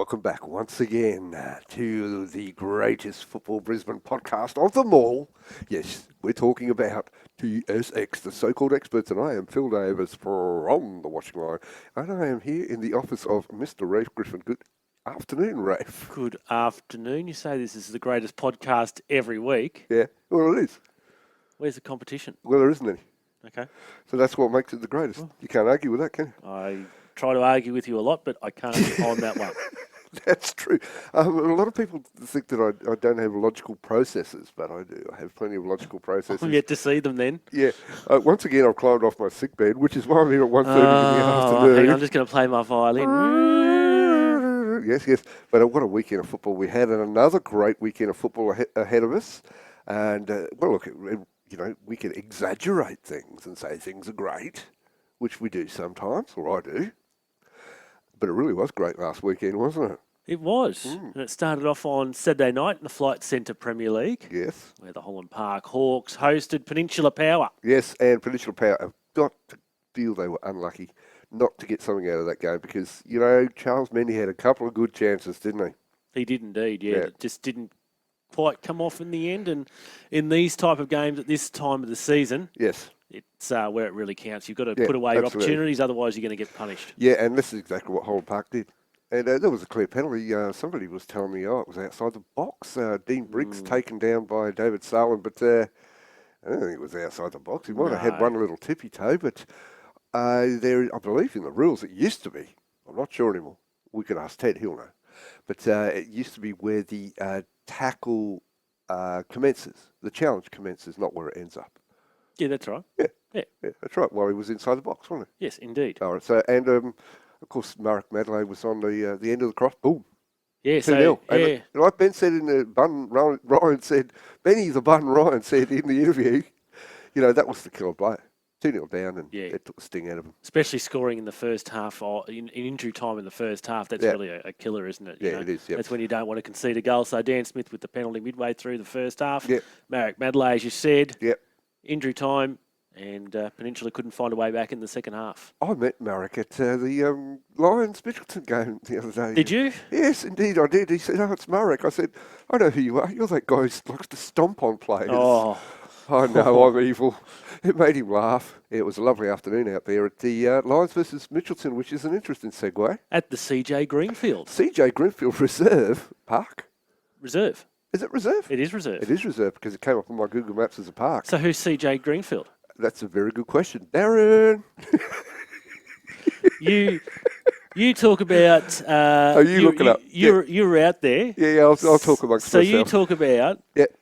welcome back once again to the greatest Football Brisbane podcast of them all. Yes, we're talking about TSX, the So-Called Experts, and I am Phil Davis from the Watching Line, and I am here in the office of Mr. Rafe Griffin. Good afternoon, Rafe. Good afternoon. You say this is the greatest podcast every week. Yeah, well, it is. Where's the competition? Well, there isn't any. Okay. So that's what makes it the greatest. Well, you can't argue with that, can you? I try to argue with you a lot, but I can't on that one. That's true. A lot of people think that I don't have logical processes, but I do. I have plenty of logical processes. I'm yet to see them then. Yeah. Once again, I've climbed off my sick bed, which is why I'm here at 1:30 in the afternoon. Hang on, I'm just going to play my violin. Yes. But what a weekend of football we had, and another great weekend of football ahead of us. And, well, look, we can exaggerate things and say things are great, which we do sometimes, or I do. But it really was great last weekend, wasn't it? It was. And it started off on Saturday night in the Flight Centre Premier League. Yes. Where the Holland Park Hawks hosted Peninsula Power. Yes, and Peninsula Power have got to feel they were unlucky not to get something out of that game because, Charles Mendy had a couple of good chances, didn't he? He did indeed, yeah. It just didn't quite come off in the end. And in these type of games at this time of the season... Yes. It's where it really counts. You've got to put away your opportunities, otherwise you're going to get punished. Yeah, and this is exactly what Holland Park did. And there was a clear penalty. Somebody was telling me, it was outside the box. Dean Briggs taken down by David Salem, but I don't think it was outside the box. He might have had one little tippy toe, but I believe in the rules it used to be. I'm not sure anymore. We could ask Ted, he'll know. But it used to be where the tackle commences. The challenge commences, not where it ends up. Yeah, that's right. Yeah, that's right. Well, he was inside the box, wasn't he? Yes, indeed. All right. So, and of course, Marek Madley was on the end of the cross. Boom. Yeah. 2-0. So yeah. And like Ben said in the bun, Ryan said, Benny the Bun Ryan said in the interview, that was the killer play. 2-0 down, and it took the sting out of him. Especially scoring in the first half, or in injury time in the first half. That's really a killer, isn't it? It is. Yep. That's when you don't want to concede a goal. So Dan Smith with the penalty midway through the first half. Yep. Marek Madley, as you said. Yep. Injury time. And Peninsula couldn't find a way back in the second half. I met Marek at the Lions-Mitchelton game the other day. Did you? Yes, indeed, I did. He said, it's Marek. I said, I know who you are. You're that guy who likes to stomp on players. Oh. I know, I'm evil. It made him laugh. It was a lovely afternoon out there at the Lions versus Mitchelton, which is an interesting segue. At the CJ Greenfield. CJ Greenfield Reserve Park. Reserve. Is it reserve? It is reserve. It is reserve because it came up on my Google Maps as a park. So who's CJ Greenfield? That's a very good question. Darren! You talk about... you look it up. You're out there. Yeah, I'll talk amongst myself. So you talk about Yep.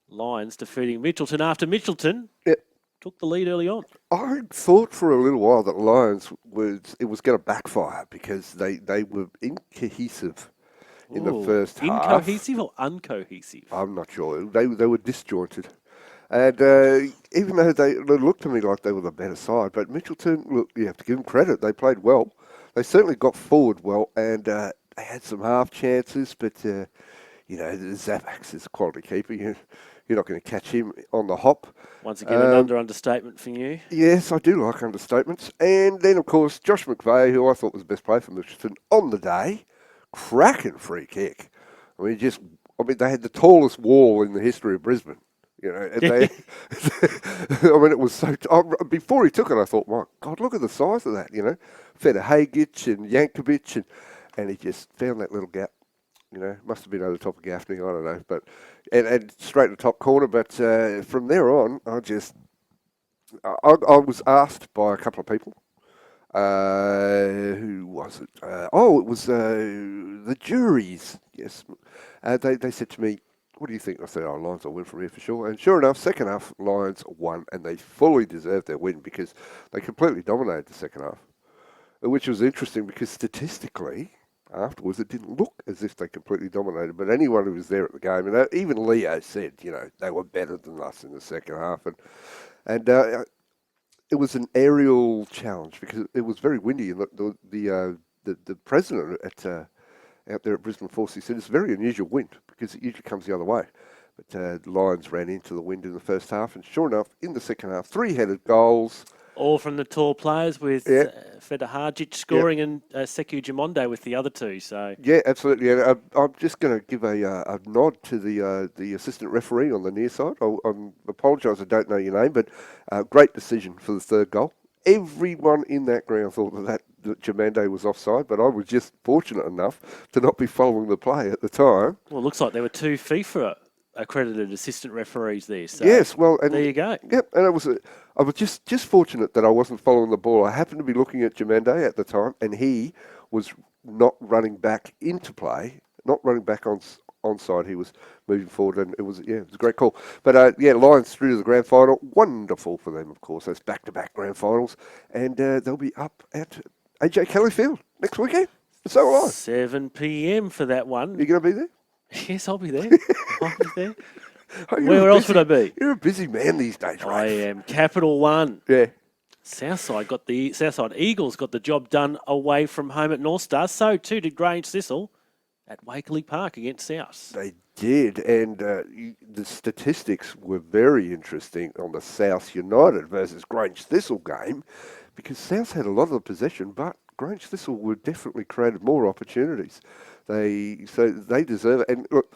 Lions defeating Mitchelton after Mitchelton took the lead early on. I thought for a little while that Lions was going to backfire because they were incohesive in the first half. Incohesive or uncohesive? I'm not sure. They were disjointed. And even though they looked to me like they were the better side, but Mitchelton, look, you have to give them credit. They played well. They certainly got forward well, and they had some half chances, but, Zavax is a quality keeper. You're not going to catch him on the hop. Once again, another understatement for you. Yes, I do like understatements. And then, of course, Josh McVeigh, who I thought was the best player for Mitchelton on the day, cracking free kick. I mean, they had the tallest wall in the history of Brisbane. And it was so... before he took it, I thought, my God, look at the size of that, Feta Hagic and Yankovic, and he just found that little gap. Must have been over the top of Gaffney, I don't know. But and straight to the top corner. But from there on, I was asked by a couple of people. Who was it? It was the juries. Yes. They said to me, what do you think? I said, Lions will win from here for sure. And sure enough, second half, Lions won, and they fully deserved their win because they completely dominated the second half, which was interesting because statistically, afterwards, it didn't look as if they completely dominated. But anyone who was there at the game, and even Leo said, they were better than us in the second half. And it was an aerial challenge because it was very windy. And the president out there at Brisbane Force, he said it's a very unusual wind because it usually comes the other way. But the Lions ran into the wind in the first half, and sure enough, in the second half, 3-headed goals. All from the tall players with Yeah. Feda Harjic scoring and Sekou Jamonde with the other two. So Yeah, absolutely. And I'm just going to give a nod to the assistant referee on the near side. I apologise, I don't know your name, but great decision for the third goal. Everyone in that ground thought that Jamande was offside, but I was just fortunate enough to not be following the play at the time. well, it looks like there were two FIFA accredited assistant referees there. So Yes, well, and there you go. Yep, and I was just fortunate that I wasn't following the ball. I happened to be looking at Jamande at the time, and he was not running back into play, not running back onside. He was moving forward, and it was a great call. But Lions through to the grand final. Wonderful for them, of course. That's back-to-back grand finals, and they'll be up at AJ Kelly Field next weekend. So will I. 7 p.m. for that one. You going to be there? Yes, I'll be there. I'll be there. Oh, Where else would I be? You're a busy man these days, Rafe. I am. Capital One. Yeah. Southside Eagles got the job done away from home at North Star. So too did Grange Thistle at Wakeley Park against South. They did, and the statistics were very interesting on the South United versus Grange Thistle game, because South had a lot of the possession, but Grange Thistle were definitely created more opportunities. They deserve it. And look,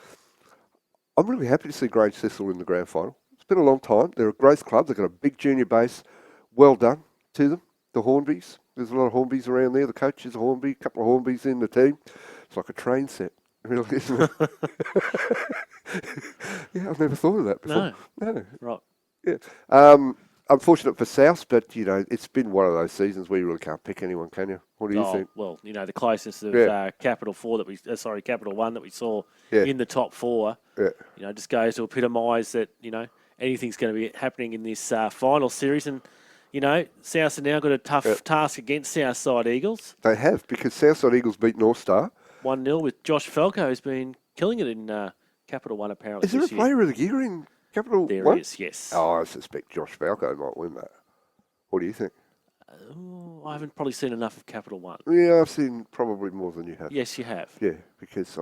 I'm really happy to see Grange Thistle in the grand final. It's been a long time. They're a growth club. They've got a big junior base. Well done to them. The Hornbys. There's a lot of Hornbys around there. The coach is a Hornby. A couple of Hornbys in the team. It's like a train set, really, isn't it? Yeah, I've never thought of that before. No. Right. Yeah. Unfortunate for South, but, it's been one of those seasons where you really can't pick anyone, can you? What do you think? Well, the closest of Capital One that we saw in the top four, just goes to epitomise that, anything's going to be happening in this final series. And, South have now got a tough task against Southside Eagles. They have, because Southside Eagles beat North Star. 1-0 with Josh Falco, who's been killing it in Capital One apparently. Is there a player of the year in Capital One? There is, yes. Oh, I suspect Josh Falco might win that. What do you think? I haven't probably seen enough of Capital One. Yeah, I've seen probably more than you have. Yes, you have. Yeah, because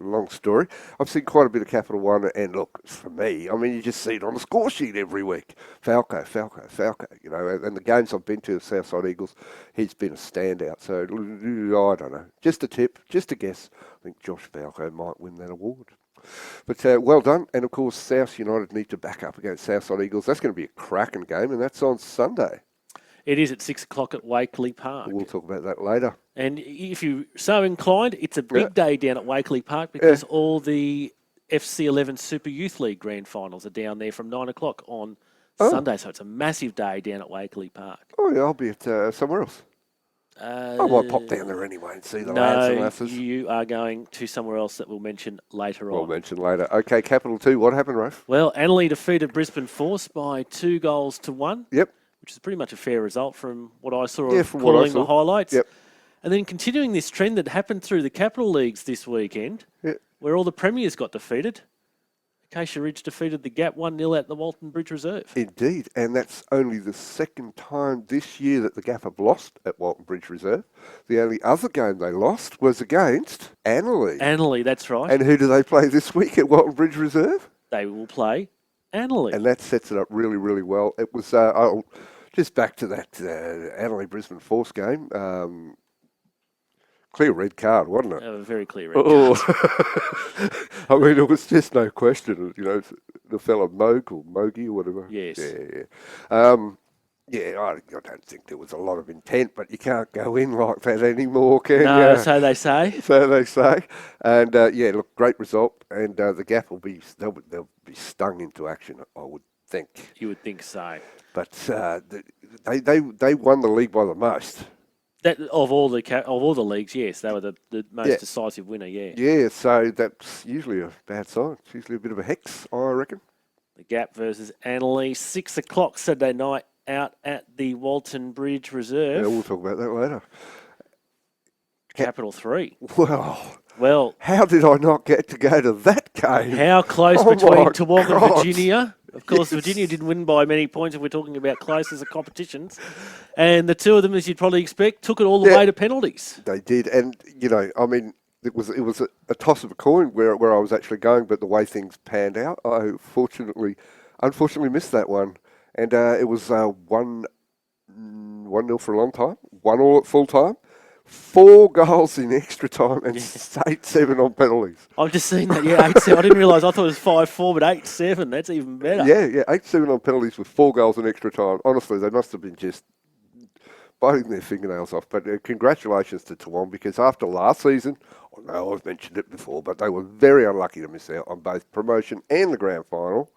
long story. I've seen quite a bit of Capital One, and look, for me, you just see it on the score sheet every week. Falco, and the games I've been to of Southside Eagles, he's been a standout. So, I don't know. Just a tip, just a guess. I think Josh Falco might win that award. But well done. And, of course, South United need to back up against Southside Eagles. That's going to be a cracking game, and that's on Sunday. It is at 6 o'clock at Wakeley Park. We'll talk about that later. And if you're so inclined, it's a big day down at Wakeley Park because all the FC11 Super Youth League grand finals are down there from 9 o'clock on Sunday. So it's a massive day down at Wakeley Park. Oh, yeah, I'll be at somewhere else. I might pop down there anyway and see the lads and lasses. You are going to somewhere else that we'll mention later on. We'll mention later. Okay, Capital 2, what happened, Rafe? Well, Annerley defeated Brisbane Force by 2-1. Yep. Which is pretty much a fair result from what I saw calling the highlights. Yep. And then continuing this trend that happened through the Capital Leagues this weekend, where all the premiers got defeated. Acacia Ridge defeated the Gap 1-0 at the Walton Bridge Reserve. Indeed, and that's only the second time this year that the Gap have lost at Walton Bridge Reserve. The only other game they lost was against Annerley. Annerley, that's right. And who do they play this week at Walton Bridge Reserve? They will play Annerley. And that sets it up really, really well. It was just back to that Annerley-Brisbane Force game. Clear red card, wasn't it? A very clear red card. It was just no question. The fellow Mogi or whatever. Yes. I don't think there was a lot of intent, but you can't go in like that anymore, can you? No, so they say. So they say. And, look, great result. And the Gap they'll be stung into action, I would think. You would think so. But they won the league by the most. That of all the leagues, yes, they were the most decisive winner. Yeah. Yeah, so that's usually a bad sign. It's usually a bit of a hex, I reckon. The Gap versus Annerley, 6 o'clock Saturday night out at the Walton Bridge Reserve. Yeah, we'll talk about that later. Capital 3. Well, how did I not get to go to that game? How close between Toowoomba and Virginia? Of course, Virginia didn't win by many points if we're talking about close as a competitions. And the two of them, as you'd probably expect, took it all the way to penalties. They did. And, it was a toss of a coin where I was actually going, but the way things panned out, I unfortunately missed that one. And it was 1-1 1-0 for a long time, 1-1 at full time, 4 goals in extra time, and 8-7 on penalties. I've just seen that, 8-7. I didn't realise, I thought it was 5-4, but 8-7. That's even better. Yeah, 8-7 on penalties with 4 goals in extra time. Honestly, they must have been just biting their fingernails off. But congratulations to Toowong, because after last season, I know I've mentioned it before, but they were very unlucky to miss out on both promotion and the grand final.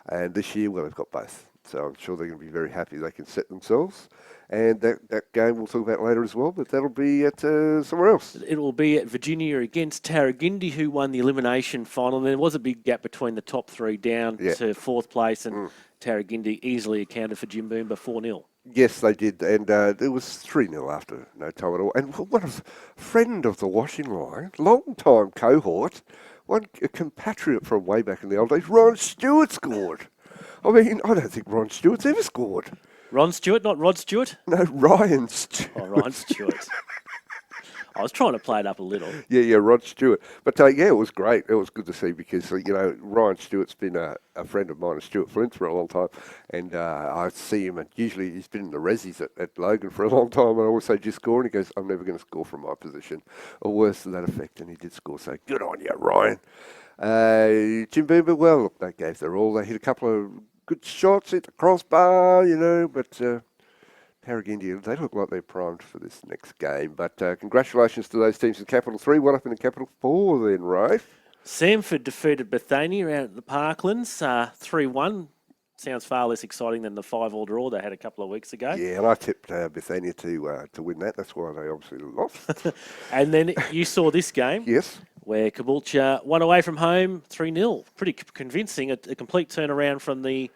And this year, well, they've got both. So I'm sure they're going to be very happy they can set themselves. And that game we'll talk about later as well, but that'll be at somewhere else. It will be at Virginia against Tarragindi, who won the elimination final. And there was a big gap between the top 3 down to 4th place, and Tarragindi easily accounted for Jimboomba 4-0. Yes, they did, and it was 3-0 after no time at all. And one of friend of the washing line, long-time cohort, a compatriot from way back in the old days, Ron Stewart scored. I mean, I don't think Ron Stewart's ever scored. Ron Stewart, not Rod Stewart? No, Ryan Stewart. Oh, Ryan Stewart. I was trying to play it up a little. Yeah, Rod Stewart. But it was great. It was good to see because, Ryan Stewart's been a friend of mine, a Stuart Flint, for a long time. And I see him, and usually he's been in the resis at Logan for a long time. And I always say, just score. And he goes, I'm never going to score from my position, or worse to that effect. And he did score. So good on you, Ryan. Jimboomba, well, look, they gave their all. They hit a couple of good shots at the crossbar, but Tarragindi, they look like they're primed for this next game. But congratulations to those teams in Capital 3. One up in the Capital 4 then, Rafe. Samford defeated Bethania out at the Parklands 3-1. Sounds far less exciting than the 5-all draw they had a couple of weeks ago. Yeah, and I tipped Bethania to win that. That's why they obviously lost. And then you saw this game. Yes. Where Caboolture won away from home 3-0. Pretty convincing. A complete turnaround from the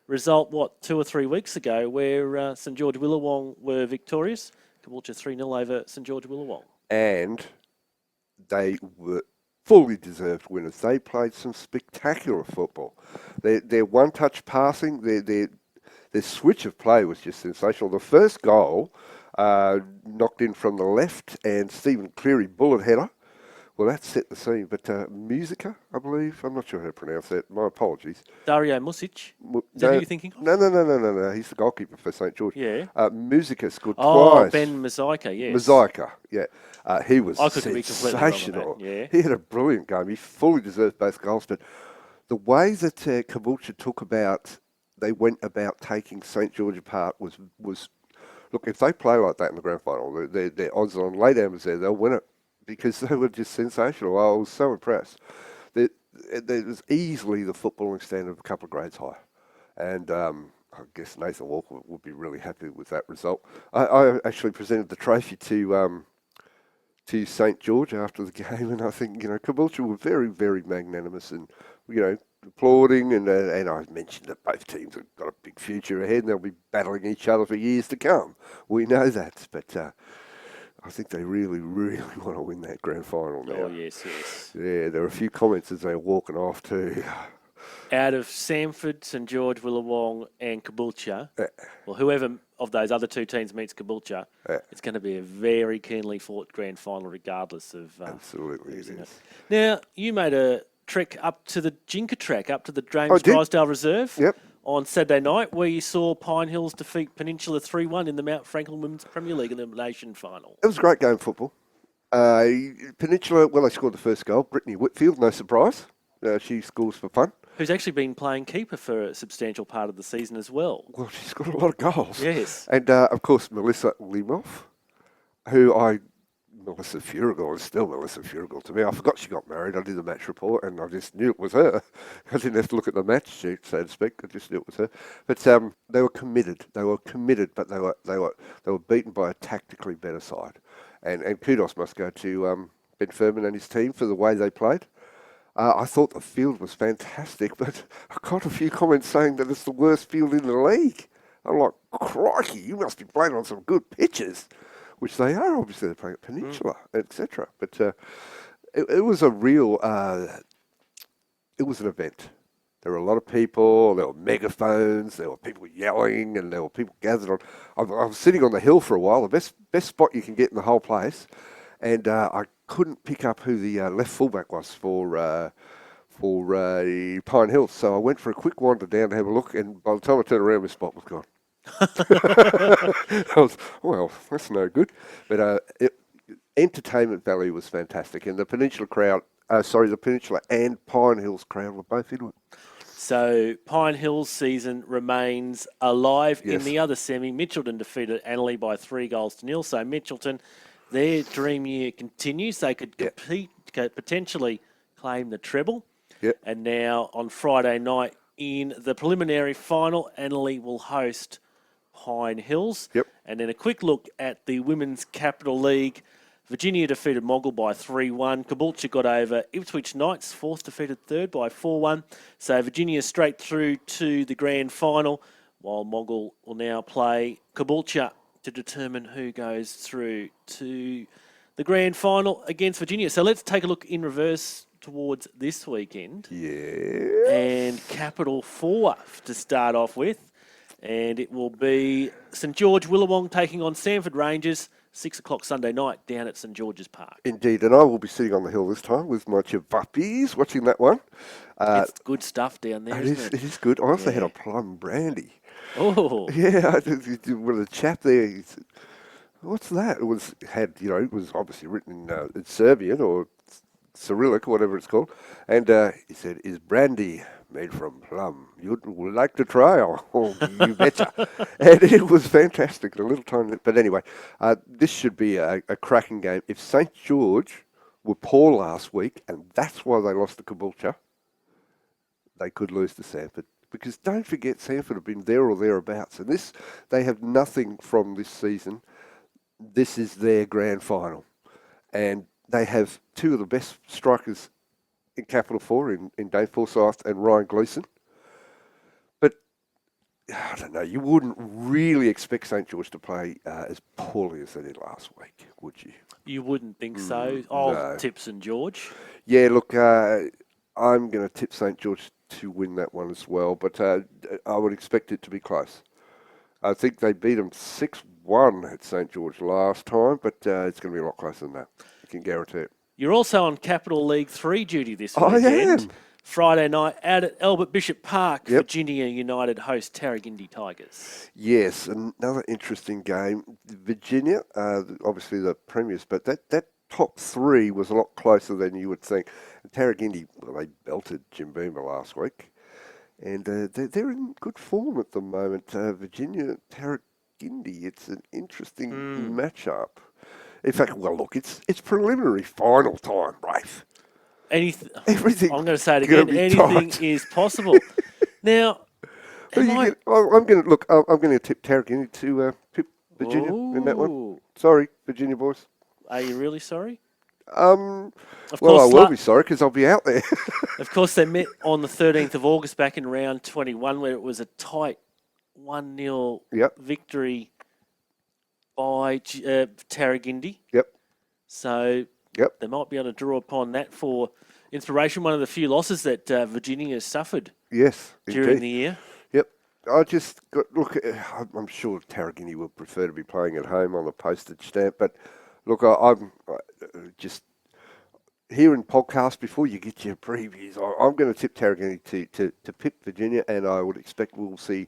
result, 2 or 3 weeks ago, where St George Willawong were victorious. Caboolture 3-0 over St George Willawong. And they were fully deserved winners. They played some spectacular football. Their one-touch passing, their switch of play was just sensational. The first goal knocked in from the left, and Stephen Cleary bullet header. Well, that set the scene. But Musica, I believe, I'm not sure how to pronounce that. My apologies. Dario Music? Is that who you're thinking of? No. He's the goalkeeper for St George. Yeah. Musica scored twice. Oh, Ben Mazaika, yes. Mazaika, yeah. He was sensational. Yeah. He had a brilliant game. He fully deserved both goals. But the way that Caboolture they went about taking St George apart was look, if they play like that in the grand final, their odds on lay down was there, they'll win it. Because they were just sensational. I was so impressed. There was easily the footballing standard of a couple of grades high. And I guess Nathan Walker would be really happy with that result. I actually presented the trophy to St George after the game, and I think, Caboolture were very, very magnanimous and, applauding. And I mentioned that both teams have got a big future ahead and they'll be battling each other for years to come. We know that, but I think they really, really want to win that grand final now. Oh, yes. Yeah, there were a few comments as they were walking off too. Out of Samford, St George, Willawong and Caboolture, well, whoever of those other 2 teams meets Caboolture, it's going to be a very keenly fought grand final regardless of... Absolutely it is. Now, you made a trek up to the Jinka track, up to the James Drysdale Reserve. Yep. On Saturday night, where you saw Pine Hills defeat Peninsula 3-1 in the Mount Franklin Women's Premier League Elimination Final. It was a great game of football. Peninsula, they scored the first goal. Brittany Whitfield, no surprise. She scores for fun. Who's actually been playing keeper for a substantial part of the season as well. Well, she's got a lot of goals. Yes. And, of course, Melissa Limoff, Melissa Furigal is still Melissa Furigal to me. I forgot she got married. I did the match report and I just knew it was her. I didn't have to look at the match sheet, so to speak. I just knew it was her. But they were committed. But they were beaten by a tactically better side. And kudos must go to Ben Furman and his team for the way they played. I thought the field was fantastic, but I got a few comments saying that it's the worst field in the league. I'm like, crikey, you must be playing on some good pitches. Which they are, obviously, they're playing at Peninsula, etc. But it was a real, it was an event. There were a lot of people, there were megaphones, there were people yelling, and there were people gathered on. I was sitting on the hill for a while, the best spot you can get in the whole place, and I couldn't pick up who the left fullback was for Pine Hills. So I went for a quick wander down to have a look, and by the time I turned around, my spot was gone. Well, that's no good. But entertainment value was fantastic, and the Peninsula crowd, the Peninsula and Pine Hills crowd were both into it. So Pine Hills season remains alive in Yes. the other semi. Mitchelton defeated Annerley by 3-0. So Mitchelton, their dream year continues. They could potentially claim the treble. Yep. And now on Friday night in the preliminary final, Annerley will host Pine Hills. Yep. And then a quick look at the Women's Capital League. Virginia defeated Moggle by 3-1. Caboolture got over Ipswich Knights, fourth defeated third by 4-1. So Virginia straight through to the grand final, while Moggle will now play Caboolture to determine who goes through to the grand final against Virginia. So let's take a look in reverse towards this weekend. Yeah. And Capital 4 to start off with. And it will be St George Willawong taking on Sanford Rangers, 6 o'clock Sunday night down at St George's Park. Indeed, and I will be sitting on the hill this time with my chivappies watching that one. It's good stuff down there, isn't it? It is good. I also had a plum brandy. Oh. Yeah, with a chap there, he said, what's that? It was obviously written in Serbian or Cyrillic or whatever it's called. And he said, is brandy made from plum? You'd like to try? Oh, you betcha. And it was fantastic, a little tiny. But anyway, this should be a cracking game. If St George were poor last week, and that's why they lost to Caboolture, they could lose to Sanford. Because don't forget, Sanford have been there or thereabouts. And they have nothing from this season. This is their grand final. And they have two of the best strikers in Capital 4 in Dave Forsyth and Ryan Gleeson. But, I don't know, you wouldn't really expect St George to play as poorly as they did last week, would you? You wouldn't think so. I'll no. tip St George. Yeah, look, I'm going to tip St George to win that one as well, but I would expect it to be close. I think they beat them 6-1 at St George last time, but it's going to be a lot closer than that. I can guarantee it. You're also on Capital League 3 duty this weekend. I am. Friday night out at Albert Bishop Park, Virginia United host Tarragindi Tigers. Yes, another interesting game. Virginia, obviously the premiers, but that top three was a lot closer than you would think. Tarragindi, well, they belted Jim Beamer last week, and they're in good form at the moment. Virginia, Tarragindi, it's an interesting matchup. In fact, well, look, it's preliminary final time, Rafe. Everything. I'm going to say it again. Anything is possible. Now, I'm going to tip Tarragindi to pip Virginia in that one. Sorry, Virginia boys. Are you really sorry? I will be sorry because I'll be out there. Of course, they met on the 13th of August back in round 21, where it was a tight 1-0 victory by Tarragindi. Yep. So they might be able to draw upon that for inspiration. One of the few losses that Virginia has suffered during the year. Yep. I'm sure Tarragindi would prefer to be playing at home on the postage stamp, but look, I'm just hearing podcasts before you get your previews. I'm going to tip Tarragindi to pip Virginia, and I would expect we'll see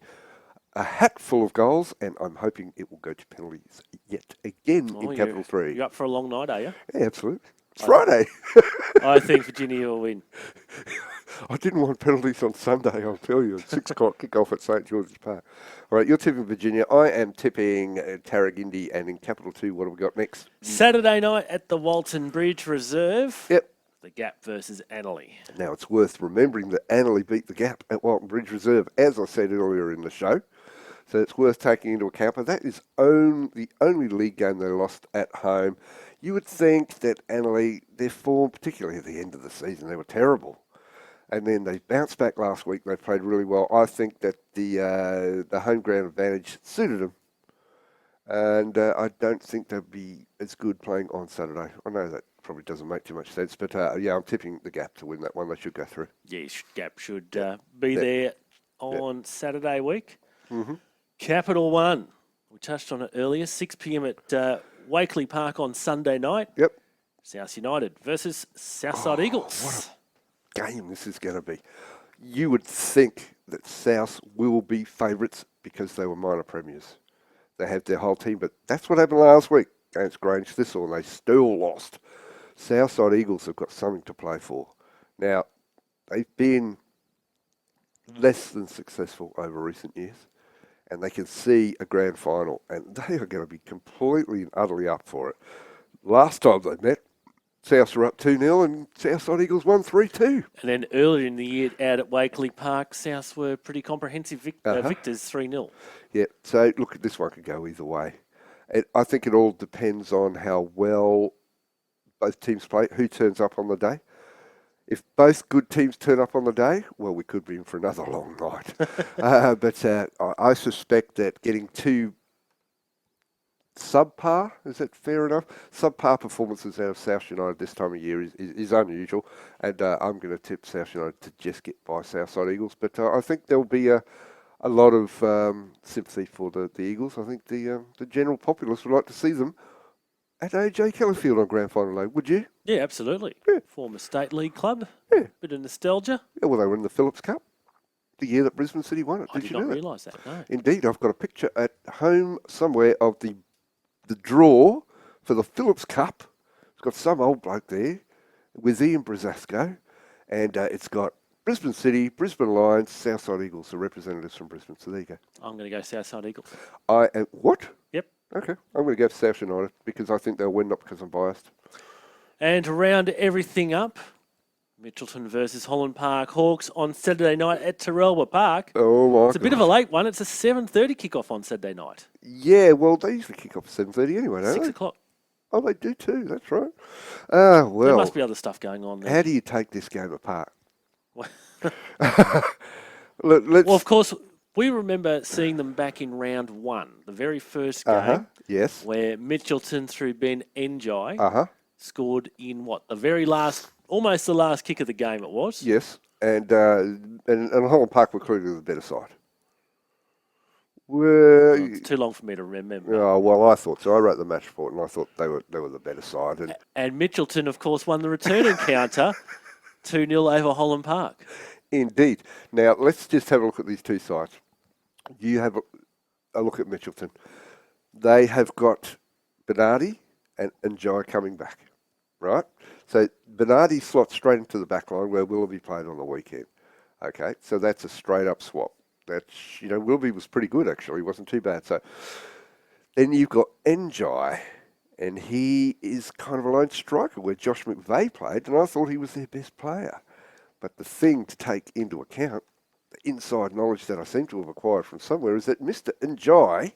a hat full of goals, and I'm hoping it will go to penalties yet again in Capital 3. You're up for a long night, are you? Yeah, absolutely. It's Friday. I think Virginia will win. I didn't want penalties on Sunday, I'll tell you. 6 o'clock kick-off at St George's Park. All right, you're tipping Virginia. I am tipping Tarragindi, and in Capital 2, what have we got next? Saturday night at the Walton Bridge Reserve. Yep. The Gap versus Annerley. Now, it's worth remembering that Annerley beat the Gap at Walton Bridge Reserve, as I said earlier in the show. So it's worth taking into account. But that is the only league game they lost at home. You would think that Annerley, their form, particularly at the end of the season, they were terrible. And then they bounced back last week. They played really well. I think that the home ground advantage suited them. And I don't think they'll be as good playing on Saturday. I know that probably doesn't make too much sense, but I'm tipping the Gap to win that one. They should go through. Yeah, Gap should be there on Saturday week. Mm-hmm. Capital 1, we touched on it earlier, 6 p.m. at Wakeley Park on Sunday night. Yep. South United versus Southside Eagles. What a game this is going to be. You would think that South will be favourites because they were minor premiers. They have their whole team, but that's what happened last week against Grange Thistle, and they still lost. Southside Eagles have got something to play for. Now, they've been less than successful over recent years, and they can see a grand final, and they are going to be completely and utterly up for it. Last time they met, Souths were up 2-0 and Southside Eagles won 3-2. And then earlier in the year out at Wakeley Park, Souths were pretty comprehensive victors, 3-0. Yeah, so look, this one could go either way. I think it all depends on how well both teams play, who turns up on the day. If both good teams turn up on the day, well, we could be in for another long night. But I suspect that getting two subpar, is that fair enough? Subpar performances out of South United this time of year is unusual, and I'm going to tip South United to just get by Southside Eagles. But I think there'll be a lot of sympathy for the Eagles. I think the general populace would like to see them at AJ Kellyfield on Grand Final Day. Would you? Yeah, absolutely. Yeah. Former State League club. Yeah. Bit of nostalgia. Yeah, well, they were in the Phillips Cup the year that Brisbane City won it. I did not realise that, no. Indeed, I've got a picture at home somewhere of the draw for the Phillips Cup. It's got some old bloke there with Ian Brazasco, and it's got Brisbane City, Brisbane Lions, Southside Eagles, the representatives from Brisbane. So there you go. I'm going to go Southside Eagles. What? Yep. Okay, I'm going to go for South United because I think they'll win, not because I'm biased. And to round everything up, Mitchelton versus Holland Park Hawks on Saturday night at Terrelwa Park. Oh my! It's a bit of a late one. It's a 7:30 kickoff on Saturday night. Yeah, well, they usually kick off at 7:30 anyway, don't they? 6 o'clock. Oh, they do too. That's right. Well, there must be other stuff going on there. How do you take this game apart? Well, of course, we remember seeing them back in round one, the very first game. Yes. Where Mitchelton, through Ben Enjai, scored in the very last, almost the last kick of the game it was. Yes, and Holland Park were clearly the better side. It's too long for me to remember. Oh, well, I thought so. I wrote the match report, and I thought they were the better side. And Mitchelton, of course, won the return encounter 2-0 over Holland Park. Indeed. Now, let's just have a look at these two sides. You have a look at Mitchelton. They have got Bernardi and Njai coming back, right? So Bernardi slots straight into the back line where Willoughby played on the weekend. Okay, so that's a straight-up swap. Willoughby was pretty good, actually. He wasn't too bad. So then you've got Njai, and he is kind of a lone striker where Josh McVeigh played, and I thought he was their best player. But the thing to take into account, the inside knowledge that I seem to have acquired from somewhere, is that Mr. Njai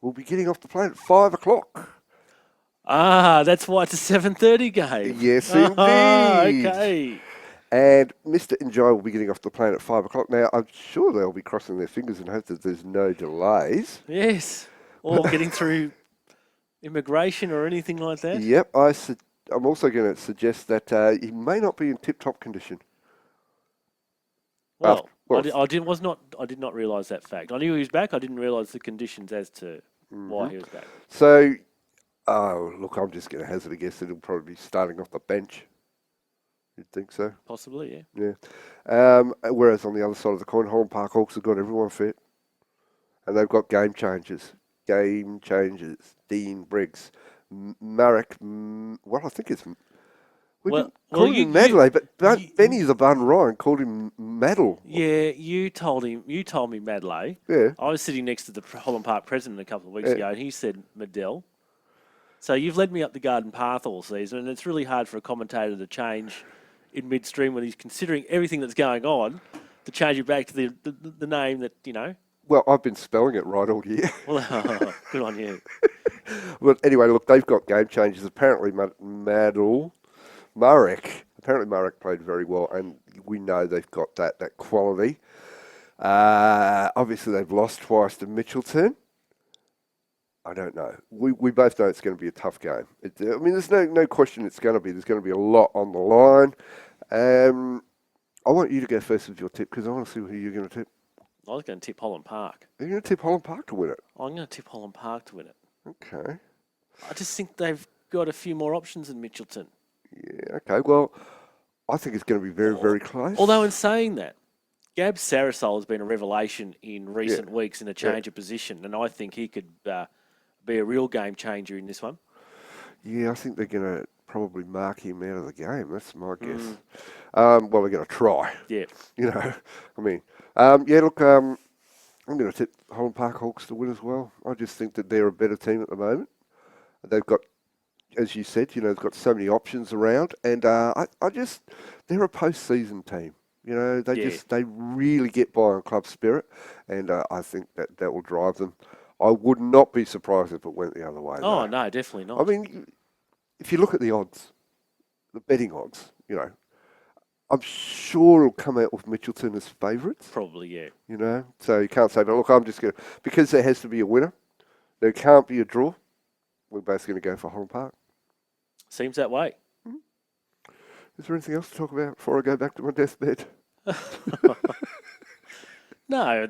will be getting off the plane at 5 o'clock. Ah, that's why it's a 7:30 game. Yes, indeed. Okay. And Mr. Njai will be getting off the plane at 5 o'clock. Now, I'm sure they'll be crossing their fingers and hope that there's no delays. Yes. Or getting through immigration or anything like that. Yep. I'm also going to suggest that he may not be in tip-top condition. Well, I did not realise that fact. I knew he was back. I didn't realise the conditions as to why he was back. So, look, I'm just going to hazard a guess that he'll probably be starting off the bench. You'd think so? Possibly, yeah. Yeah. Whereas on the other side of the coin, Holland Park Hawks have got everyone fit. And they've got game changers. Dean Briggs. Marek, I think it's... called him Madley, but Benny the Bun Ryan called him Maddle. Yeah, you told me Madley. Yeah. I was sitting next to the Holland Park president a couple of weeks ago, and he said Madell. So you've led me up the garden path all season, and it's really hard for a commentator to change in midstream when he's considering everything that's going on, to change it back to the name that, Well, I've been spelling it right all year. Well, good on you. Well, anyway, look, they've got game changes. Apparently, Marek played very well, and we know they've got that quality. Obviously, they've lost twice to Mitchelton. I don't know. We both know it's going to be a tough game. There's no question it's going to be. There's going to be a lot on the line. I want you to go first with your tip because I want to see who you're going to tip. I was going to tip Holland Park. Are you going to tip Holland Park to win it? I'm going to tip Holland Park to win it. Okay. I just think they've got a few more options than Mitchelton. Yeah, okay. Well, I think it's going to be very, very close. Although in saying that, Gab Sarasol has been a revelation in recent weeks in a change of position, and I think he could be a real game changer in this one. Yeah, I think they're going to probably mark him out of the game. That's my guess. Well, they're going to try. Yeah. You know, I mean, look, I'm going to tip Holland Park Hawks to win as well. I just think that they're a better team at the moment. They've got, as you said, they've got so many options around, and they're a post-season team. They really get by on club spirit, and I think that will drive them. I would not be surprised if it went the other way. Oh, no, definitely not. I mean, if you look at the odds, the betting odds, I'm sure it'll come out with Mitchelton as favourites. Probably, yeah. So you can't say, but look, I'm just going to, because there has to be a winner, there can't be a draw, we're both going to go for Holland Park. Seems that way. Is there anything else to talk about before I go back to my deathbed? No,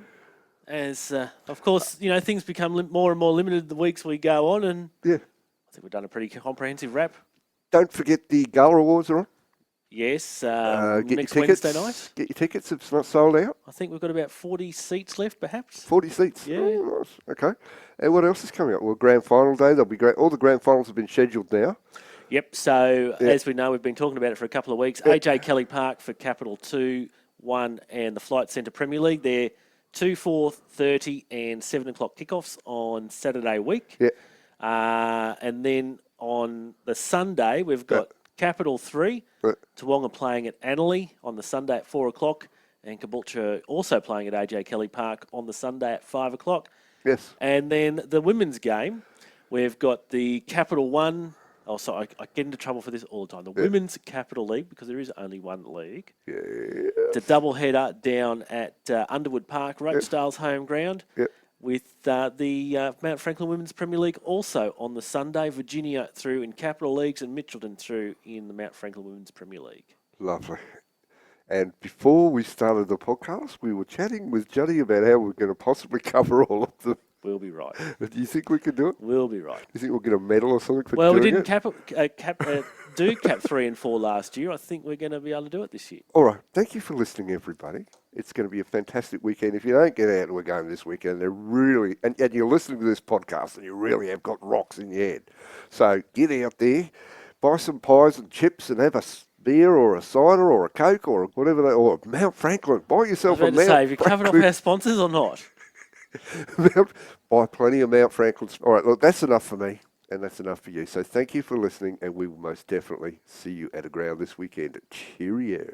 as of course, things become more and more limited the weeks we go on, and yeah, I think we've done a pretty comprehensive wrap. Don't forget the Gala Awards are on. Yes, get next your tickets, Wednesday night. Get your tickets if it's not sold out. I think we've got about 40 seats left, perhaps. 40 seats? Yeah. Oh, nice. Okay. And what else is coming up? Well, Grand Final Day, there'll be great. All the Grand Finals have been scheduled now. Yep, so as we know, we've been talking about it for a couple of weeks. AJ Kelly Park for Capital 2, 1 and the Flight Centre Premier League. They're 2, 4, 30 and 7 o'clock kickoffs on Saturday week. Yeah. And then on the Sunday, we've got Capital 3, Toowoomba playing at Annerley on the Sunday at 4 o'clock, and Caboolture also playing at AJ Kelly Park on the Sunday at 5 o'clock. Yes. And then the women's game, we've got the Capital 1. Oh, sorry, I get into trouble for this all the time. The Women's Capital League, because there is only one league. Yeah. It's a double-header down at Underwood Park, Rochedale's home ground, with the Mount Franklin Women's Premier League also on the Sunday. Virginia through in Capital Leagues and Mitchelton through in the Mount Franklin Women's Premier League. Lovely. And before we started the podcast, we were chatting with Johnny about how we're going to possibly cover all of them. We'll be right. Do you think we can do it? We'll be right. Do you think we'll get a medal or something for doing it? Well, we didn't do Cap 3 and 4 last year. I think we're going to be able to do it this year. All right. Thank you for listening, everybody. It's going to be a fantastic weekend. If you don't get out to a game this weekend, they're really, and you're listening to this podcast and you really have got rocks in your head. So get out there, buy some pies and chips and have a beer or a cider or a Coke or whatever, or Mount Franklin. Buy yourself a Mount Franklin. Have you covered off our sponsors or not? Buy plenty of Mount Franklins. All right, look, that's enough for me, and that's enough for you. So thank you for listening, and we will most definitely see you at a ground this weekend. Cheerio.